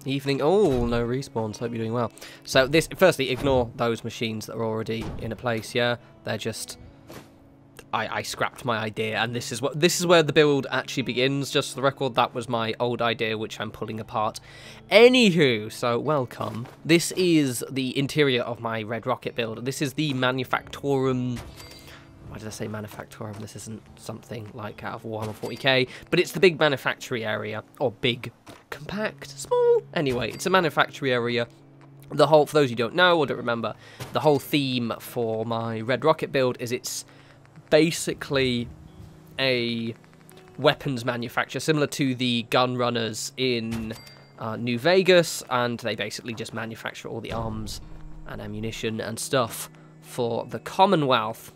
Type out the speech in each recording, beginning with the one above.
Evening. Oh, no respawns. Hope you're doing well. So this, firstly, ignore those machines that are already in a place. Yeah, they're just. I scrapped my idea, and this is where the build actually begins. Just for the record, that was my old idea, which I'm pulling apart. Anywho, so welcome. This is the interior of my Red Rocket build. This is the Manufactorum. Why did I say Manufactorum? This isn't something like out of Warhammer 40k, but it's the big Manufactory area, or big, compact, small. Anyway, it's a Manufactory area. The whole, for those who don't know or don't remember, the whole theme for my Red Rocket build is it's basically a weapons manufacturer similar to the gun runners in New Vegas, and they basically just manufacture all the arms and ammunition and stuff for the Commonwealth.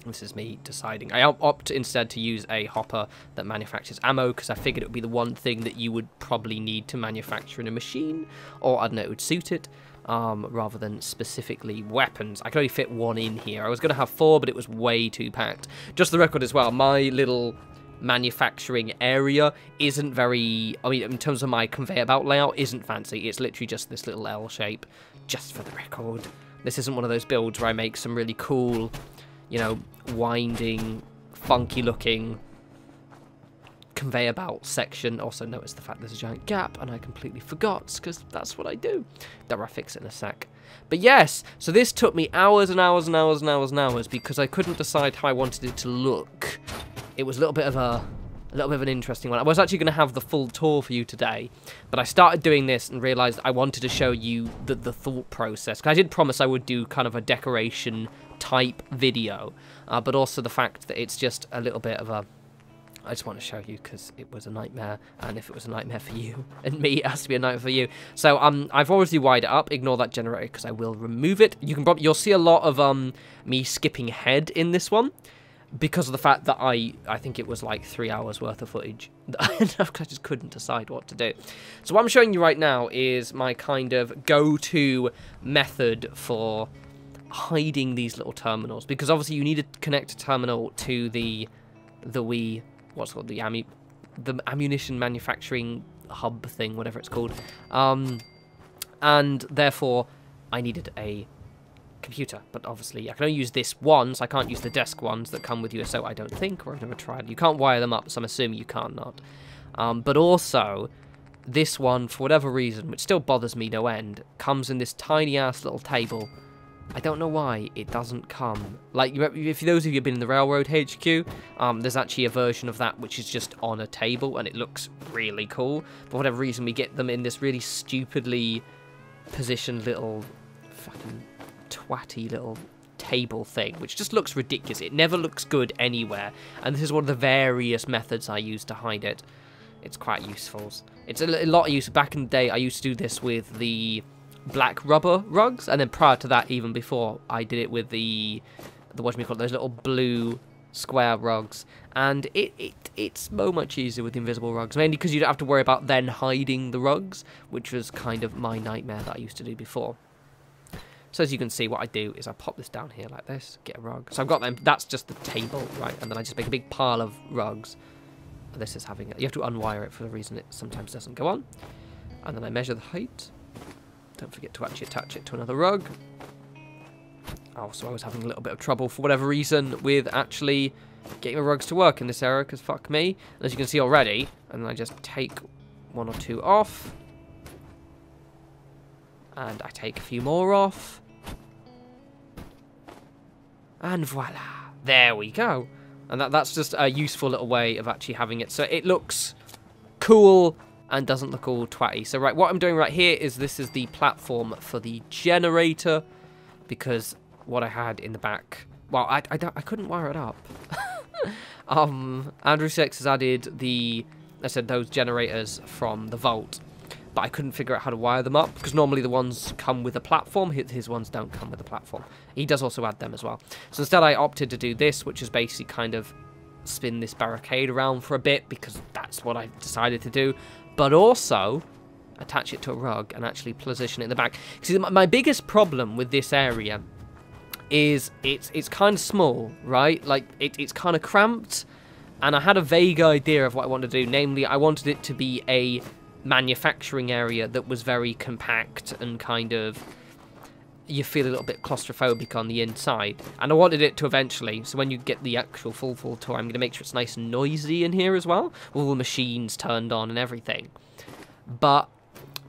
This is me deciding. I opt instead to use a hopper that manufactures ammo because I figured it would be the one thing that you would probably need to manufacture in a machine, or I don't know, it would suit it. Rather than specifically weapons. I could only fit one in here. I was going to have 4, but it was way too packed. Just the record as well, my little manufacturing area isn't very... I mean, in terms of my conveyor belt layout, isn't fancy. It's literally just this little L shape, just for the record. This isn't one of those builds where I make some really cool, you know, winding, funky-looking conveyor belt section. Also notice the fact there's a giant gap, and I completely forgot, because that's what I do. Don't worry, I'll fix it in a sec. But yes, so this took me hours and hours and hours and hours and hours because I couldn't decide how I wanted it to look. It was a little bit of an interesting one. I was actually going to have the full tour for you today, but I started doing this and realized I wanted to show you the thought process. Because I did promise I would do kind of a decoration type video, but also the fact that it's just a little bit of a... I just want to show you because it was a nightmare, and if it was a nightmare for you and me, it has to be a nightmare for you. So I've obviously wired it up. Ignore that generator because I will remove it. You'll see a lot of me skipping ahead in this one because of the fact that I think it was like 3 hours worth of footage. I just couldn't decide what to do. So what I'm showing you right now is my kind of go-to method for hiding these little terminals, because obviously you need to connect a terminal to the what's called the ammunition manufacturing hub thing, whatever it's called, and therefore I needed a computer. But obviously I can only use this one, so I can't use the desk ones that come with USO, I don't think, or I've never tried. You can't wire them up, so I'm assuming you can't not. But also this one, for whatever reason, which still bothers me no end, comes in this tiny ass little table. I don't know why it doesn't come. Like, if those of you have been in the Railroad HQ, there's actually a version of that which is just on a table, and it looks really cool. For whatever reason, we get them in this really stupidly positioned little fucking twatty little table thing, which just looks ridiculous. It never looks good anywhere, and this is one of the various methods I use to hide it. It's quite useful. It's a lot of use. Back in the day, I used to do this with the black rubber rugs, and then prior to that, even before, I did it with the whatchamacallit, those little blue square rugs, and it's so much easier with the invisible rugs, mainly because you don't have to worry about then hiding the rugs, which was kind of my nightmare that I used to do before. So as you can see, what I do is I pop this down here like this, get a rug. So I've got them, that's just the table, right, and then I just make a big pile of rugs. And this is having it, you have to unwire it for the reason it sometimes doesn't go on, and then I measure the height. Don't forget to actually attach it to another rug. Also, I was having a little bit of trouble, for whatever reason, with actually getting my rugs to work in this area, because fuck me. And as you can see already, and then I just take 1 or 2 off. And I take a few more off. And voila. There we go. And that's just a useful little way of actually having it. So it looks cool and doesn't look all twatty. So right, what I'm doing right here is this is the platform for the generator, because what I had in the back, well, I couldn't wire it up. Andrew 6 has added those generators from the vault, but I couldn't figure out how to wire them up, because normally the ones come with a platform, his ones don't come with a platform. He does also add them as well. So instead I opted to do this, which is basically kind of spin this barricade around for a bit, because that's what I decided to do, but also attach it to a rug and actually position it in the back. See, my biggest problem with this area is it's kind of small, right? Like, it's kind of cramped, and I had a vague idea of what I wanted to do. Namely, I wanted it to be a manufacturing area that was very compact and kind of, you feel a little bit claustrophobic on the inside. And I wanted it to eventually, so when you get the actual full tour, I'm going to make sure it's nice and noisy in here as well, with all the machines turned on and everything. But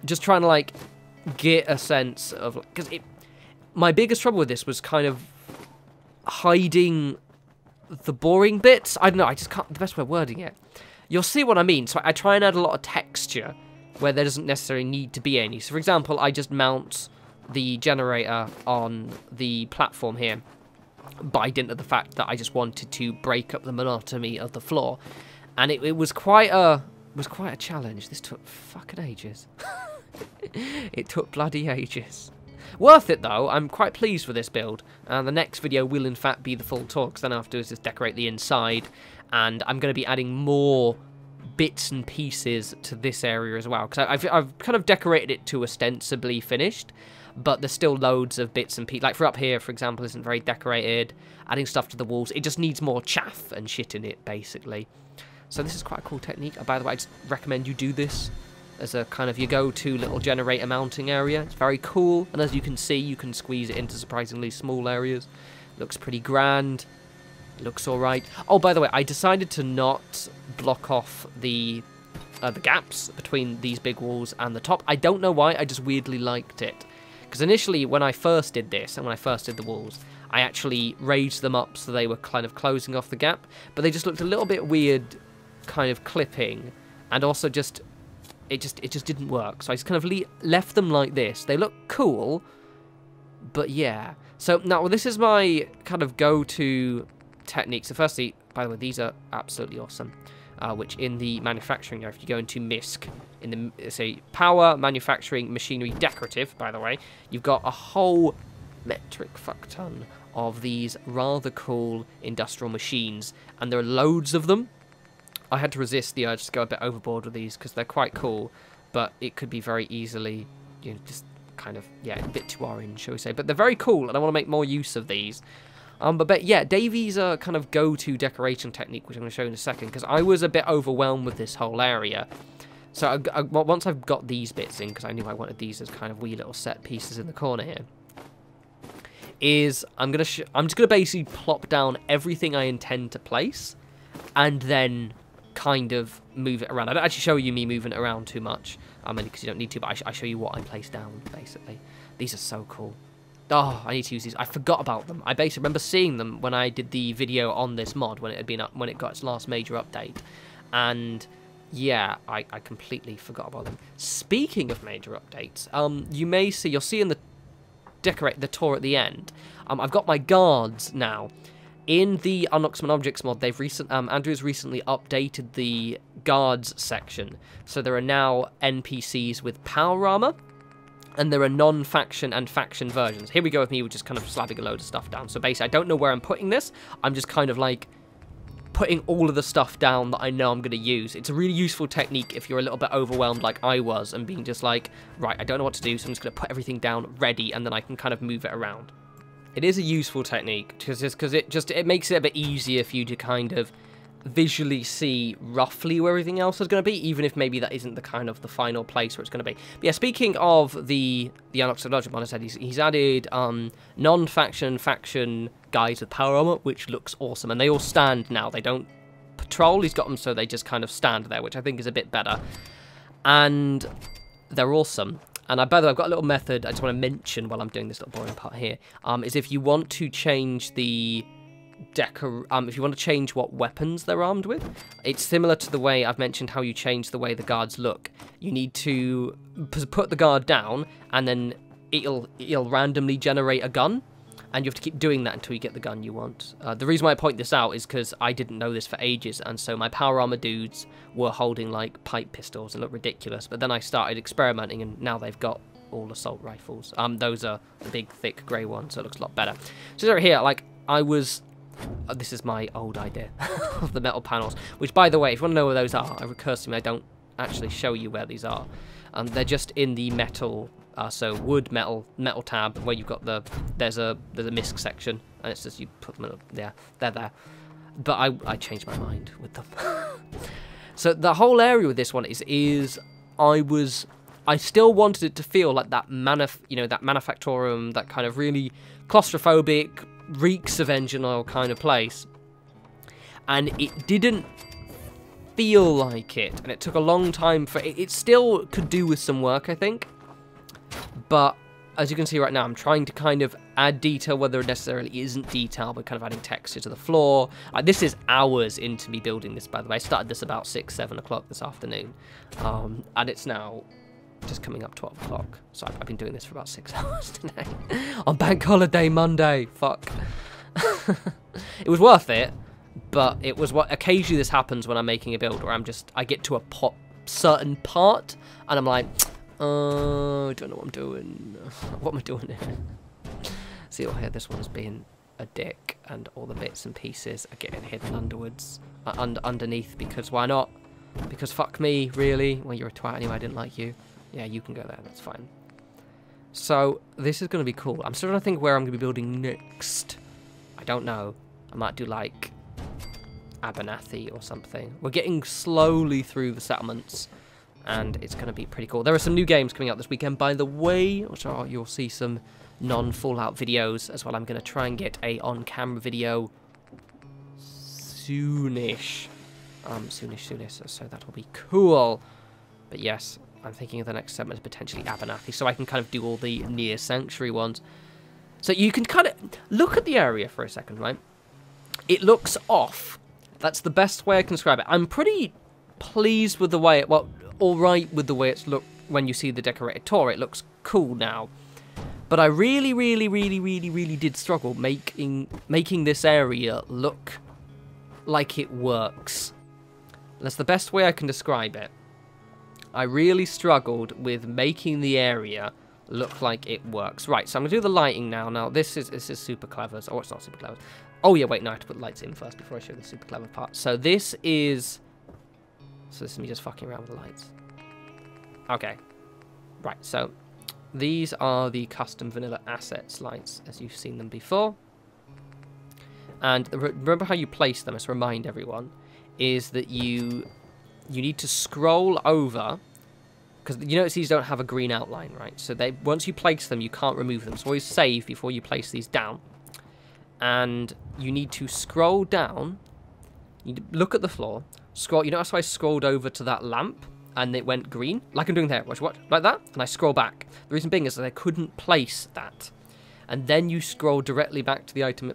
just trying to like get a sense of, because my biggest trouble with this was kind of hiding the boring bits. I don't know, I just can't, the best way of wording it. You'll see what I mean. So I try and add a lot of texture where there doesn't necessarily need to be any. So for example, I just mount the generator on the platform here by dint of the fact that I just wanted to break up the monotony of the floor, and it was quite a challenge. This took fucking ages. It took bloody ages. Worth it though. I'm quite pleased with this build, and the next video will in fact be the full tour, because then I have to do is just decorate the inside, and I'm going to be adding more bits and pieces to this area as well, because I've kind of decorated it to ostensibly finished, but there's still loads of bits and pieces. Like for up here, for example, isn't very decorated. Adding stuff to the walls, it just needs more chaff and shit in it, basically. So this is quite a cool technique. By the way, I just recommend you do this as a kind of your go-to little generator mounting area. It's very cool, and as you can see, you can squeeze it into surprisingly small areas. Looks pretty grand. Looks alright. Oh, by the way, I decided to not block off the gaps between these big walls and the top. I don't know why, I just weirdly liked it. Because initially, when I first did this, and when I first did the walls, I actually raised them up so they were kind of closing off the gap, but they just looked a little bit weird, kind of clipping, and also just, it just didn't work. So I just kind of left them like this. They look cool, but yeah. So now, this is my kind of go-to technique. So firstly, by the way, these are absolutely awesome. Which in the manufacturing area, if you go into MISC, in the, say, power, manufacturing, machinery, decorative, by the way, you've got a whole metric fuck ton of these rather cool industrial machines, and there are loads of them. I had to resist the urge to go a bit overboard with these, because they're quite cool, but it could be very easily, you know, just kind of, yeah, a bit too orange, shall we say. But they're very cool, and I want to make more use of these. But yeah, Davy's a kind of go-to decoration technique, which I'm going to show you in a second, because I was a bit overwhelmed with this whole area. So once I've got these bits in, because I knew I wanted these as kind of wee little set pieces in the corner here, I'm just going to basically plop down everything I intend to place, and then kind of move it around. I don't actually show you me moving it around too much, because you don't need to, but I show you what I place down, basically. These are so cool. Oh, I need to use these. I forgot about them. I basically remember seeing them when I did the video on this mod, when it had been up, when it got its last major update. And yeah, I completely forgot about them. Speaking of major updates, you'll see in the tour at the end, I've got my guards now. In the Unlock Summon Objects mod, Andrew's recently updated the guards section. So there are now NPCs with power armor, and there are non-faction and faction versions. Here we go with me, just kind of slapping a load of stuff down. So basically, I don't know where I'm putting this. I'm just kind of like putting all of the stuff down that I know I'm going to use. It's a really useful technique if you're a little bit overwhelmed like I was, and being just like, right, I don't know what to do, so I'm just going to put everything down ready, and then I can kind of move it around. It is a useful technique, because it makes it a bit easier for you to kind of visually see roughly where everything else is going to be, even if maybe that isn't the kind of the final place where it's going to be. But yeah, speaking of the Untitled Chapter mod, I said he's added non-faction faction guys with power armor, which looks awesome, and they all stand now. They don't patrol. He's got them so they just kind of stand there, which I think is a bit better, and they're awesome. And by the way, I've got a little method I just want to mention while I'm doing this little boring part here. Is if you want to change the if you want to change what weapons they're armed with, it's similar to the way I've mentioned how you change the way the guards look. You need to put the guard down, and then it'll randomly generate a gun, and you have to keep doing that until you get the gun you want. The reason why I point this out is because I didn't know this for ages, and so my power armor dudes were holding like pipe pistols and looked ridiculous, but then I started experimenting, and now they've got all assault rifles. Those are the big thick grey ones, so it looks a lot better. So over here, like, this is my old idea of the metal panels, which, by the way, if you want to know where those are, it occurs to me I don't actually show you where these are. They're just in the metal, so wood, metal tab, where you've got there's a MISC section, and it's just you put them in, yeah, they're there. But I changed my mind with them. So the whole area with this one is I still wanted it to feel like that that Manufactorum, that kind of really claustrophobic, reeks of engine oil kind of place. And it didn't feel like it, and it took a long time for it. It still could do with some work, I think. But as you can see right now, I'm trying to kind of add detail where there necessarily isn't detail, but kind of adding texture to the floor. This is hours into me building this, by the way. I started this about 6, 7 o'clock this afternoon. And it's now just coming up 12 o'clock. So I've been doing this for about 6 hours today. On Bank Holiday Monday. Fuck. It was worth it, but it was what occasionally this happens when I'm making a build, where I get to a certain part, and I'm like, I don't know what I'm doing. What am I doing here? See, here, this one's being a dick, and all the bits and pieces are getting hidden underneath, because why not? Because fuck me, really? Well, you're a twat anyway, I didn't like you. Yeah, you can go there, that's fine. So, this is going to be cool. I'm still trying to think where I'm going to be building next. I don't know. I might do, like, Abernathy or something. We're getting slowly through the settlements, and it's going to be pretty cool. There are some new games coming out this weekend, by the way, which you'll see some non-Fallout videos as well. I'm going to try and get a on-camera video soonish. Soonish, so that'll be cool. But yes, I'm thinking of the next segment is potentially Abernathy, so I can kind of do all the near sanctuary ones. So you can kind of look at the area for a second, right? It looks off. That's the best way I can describe it. I'm pretty pleased with the way it, well, alright with the way it's looked when you see the decorated tour. It looks cool now. But I really did struggle making this area look like it works. That's the best way I can describe it. I really struggled with making the area look like it works. Right, so I'm going to do the lighting now. Now, this is super clever. Oh, it's not super clever. Oh, yeah, wait, no, I have to put lights in first before I show the super clever part. So this is... So this is me just fucking around with the lights. Okay. Right, so these are the custom vanilla assets lights, as you've seen them before. And remember how you place them, let's remind everyone, is that you need to scroll over, because you notice these don't have a green outline, right? So once you place them, you can't remove them. So always save before you place these down. And you need to scroll down, you need to look at the floor, scroll, you notice how I scrolled over to that lamp, and it went green? Like I'm doing there, watch, like that, and I scroll back. The reason being is that I couldn't place that. And then you scroll directly back to the item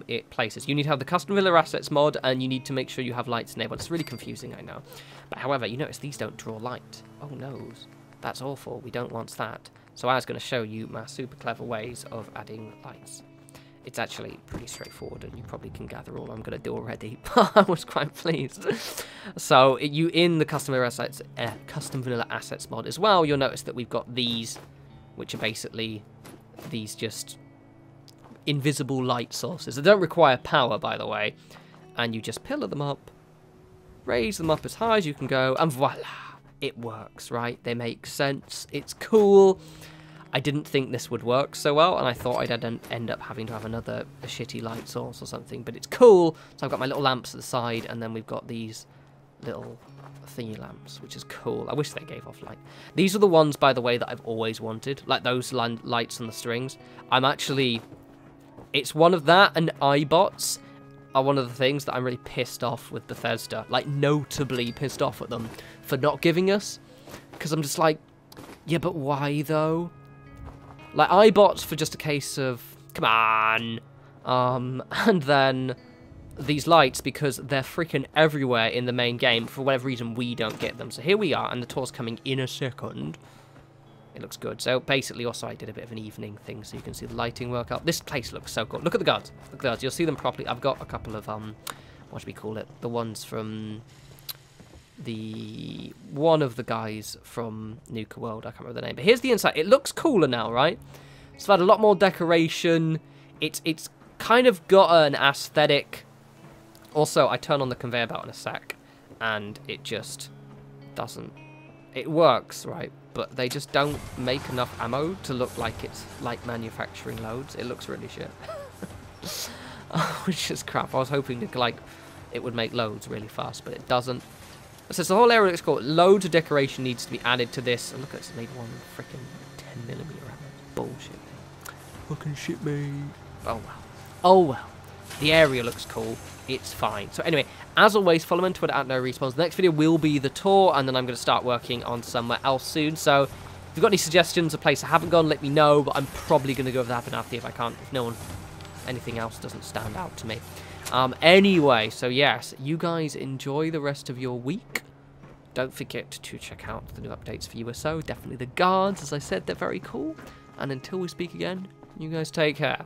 it places. You need to have the custom vanilla assets mod, and you need to make sure you have lights enabled. It's really confusing, I know. But however, you notice these don't draw light. Oh no, that's awful. We don't want that. So I was going to show you my super clever ways of adding lights. It's actually pretty straightforward, and you probably can gather all I'm going to do already. I was quite pleased. So in the custom vanilla assets mod as well, you'll notice that we've got these, which are basically these just invisible light sources. They don't require power, by the way. And you just pillar them up, raise them up as high as you can go, and voila! It works, right? They make sense. It's cool. I didn't think this would work so well, and I thought I'd end up having to have a shitty light source or something, but it's cool. So I've got my little lamps at the side, and then we've got these little thingy lamps, which is cool. I wish they gave off light. These are the ones, by the way, that I've always wanted, like those lights on the strings. It's one of that, and iBots are one of the things that I'm really pissed off with Bethesda, like notably pissed off at them for not giving us, because I'm just like, yeah, but why though? Like, iBots for just a case of, come on. And then these lights, because they're freaking everywhere in the main game. For whatever reason, we don't get them. So here we are, and the tour's coming in a second. It looks good. So basically, also, I did a bit of an evening thing, so you can see the lighting work out. This place looks so good. Look at the guards. Look at the guards. You'll see them properly. I've got a couple of, what should we call it? The ones from... one of the guys from Nuka World, I can't remember the name, but here's the inside. It looks cooler now, right? It's had a lot more decoration. It's kind of got an aesthetic. Also, I turn on the conveyor belt in a sec, and it just doesn't. It works, right? But they just don't make enough ammo to look like it's like manufacturing loads. It looks really shit, which is crap. I was hoping to it would make loads really fast, but it doesn't. So the whole area looks cool. Loads of decoration needs to be added to this. And look at this, made one freaking 10mm armor. Bullshit. Fucking shit, mate. Oh well. Oh well. The area looks cool. It's fine. So anyway, as always, follow me on Twitter at norespawns. The next video will be the tour, and then I'm going to start working on somewhere else soon. So if you've got any suggestions, a place I haven't gone, let me know. But I'm probably going to go over the Happy if I can't. If no one, anything else doesn't stand out to me. Anyway, so yes, you guys enjoy the rest of your week. Don't forget to check out the new updates for USO. Definitely the guards, as I said, they're very cool. And until we speak again, you guys take care.